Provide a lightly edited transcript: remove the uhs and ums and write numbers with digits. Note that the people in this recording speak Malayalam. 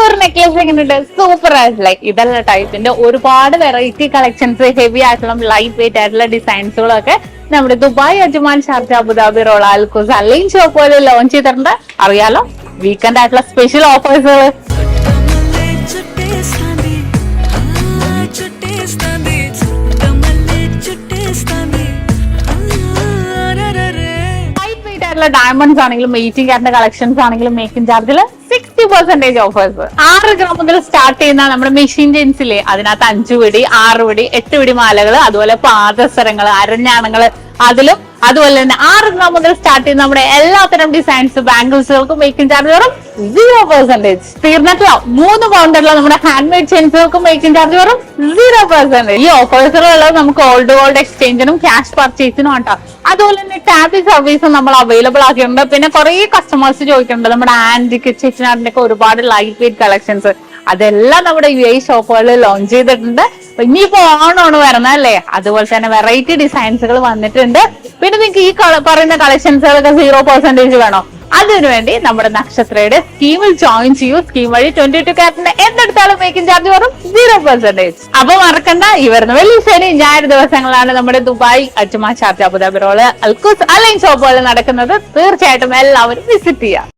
ഒരു നെക്ലസ് എങ്ങനെയുണ്ട്? സൂപ്പർ ആയിട്ടുള്ള ഇതല്ല ടൈപ്പിന്റെ ഒരുപാട് വെറൈറ്റി കളക്ഷൻസ്, ഹെവി ആയിട്ടുള്ള ലൈറ്റ് വെയിറ്റ് ആയിട്ടുള്ള ഡിസൈൻസുകളും ഒക്കെ നമ്മുടെ Dubai, Ajman, Sharjah, Abu Dhabi, Rolla, Al Quoz, Al Ain ഷോപ്പുകളിൽ ലോഞ്ച് ചെയ്തിട്ടുണ്ട്. അറിയാലോ, വീക്കെൻഡ് ആയിട്ടുള്ള സ്പെഷ്യൽ ഓഫേഴ്സുകൾ. ഡയമണ്ട്സ് ആണെങ്കിലും 18 കളക്ഷൻസ് ആണെങ്കിലും മേക്കിംഗ് ചാർജിൽ 60% ഓഫേഴ്സ്. 6 ഗ്രാം മുതൽ സ്റ്റാർട്ട് ചെയ്യുന്ന നമ്മുടെ മെഷീൻ ജെയിൻസിലെ അതിനകത്ത് 5 പിടി, 6 പിടി, 8 പിടി മാലകള്, അതുപോലെ പാദസരങ്ങള്, അരഞ്ഞാണങ്ങള്, അതിലും അതുപോലെ തന്നെ 6 ഗ്രാം മുതൽ സ്റ്റാർട്ട് ചെയ്യുന്ന നമ്മുടെ എല്ലാത്തരം ഡിസൈൻസ് ബാംഗിൾസുകൾക്കും മേക്കിംഗ് ചാർജ് വെറും 0%. തീർന്നിട്ടില്ല, 3 പൗണ്ടുള്ള നമ്മുടെ ഹാൻഡ് മെയ്ഡ് ചെയിൻസുകൾക്കും മേക്കിംഗ് ചാർജ് വെറും 0%. ഈ ഓഫേഴ്സുകളുള്ളത് നമുക്ക് ഓൾഡ് ഗോൾഡ് എക്സ്ചേഞ്ചിനും ക്യാഷ് പർച്ചേസിനും ആട്ടോ. അതുപോലെ തന്നെ ടാബി സർവീസും നമ്മൾ അവൈലബിൾ ആക്കിയിട്ടുണ്ട്. പിന്നെ കുറെ കസ്റ്റമേഴ്സ് ചോദിക്കുന്നുണ്ട് നമ്മുടെ ആന്റിക് ചെറ്റിനാടിന്റെ ഒക്കെ ഒരുപാട് ലൈറ്റ് വെയിറ്റ് കളക്ഷൻസ്, അതെല്ലാം നമ്മുടെ UAE ഷോപ്പുകളിൽ ലോഞ്ച് ചെയ്തിട്ടുണ്ട്. ഇനിയിപ്പോ ഓണമാണ് വരുന്നതല്ലേ, അതുപോലെ തന്നെ വെറൈറ്റി ഡിസൈൻസുകൾ വന്നിട്ടുണ്ട്. പിന്നെ നിങ്ങൾക്ക് ഈ പറയുന്ന കളക്ഷൻസുകളൊക്കെ 0% വേണോ? അതിനുവേണ്ടി നമ്മുടെ നക്ഷത്രയുടെ സ്കീമിൽ ജോയിൻ ചെയ്യൂ. സ്കീം വഴി 22 കാരറ്റിന്റെ എന്തെടുത്താലും മേക്കിംഗ് ചാർജ് വെറും 0%. അപ്പൊ മറക്കണ്ട, ഈ വരുന്ന വെള്ളി, ശനി, ഞായർ ദിവസങ്ങളാണ് നമ്മുടെ Dubai, Ajman, Sharjah, Abu Dhabi, Rolla, Al Quoz, Al Ain ഷോപ്പുകളിൽ നടക്കുന്നത്. തീർച്ചയായിട്ടും എല്ലാവരും വിസിറ്റ് ചെയ്യാം.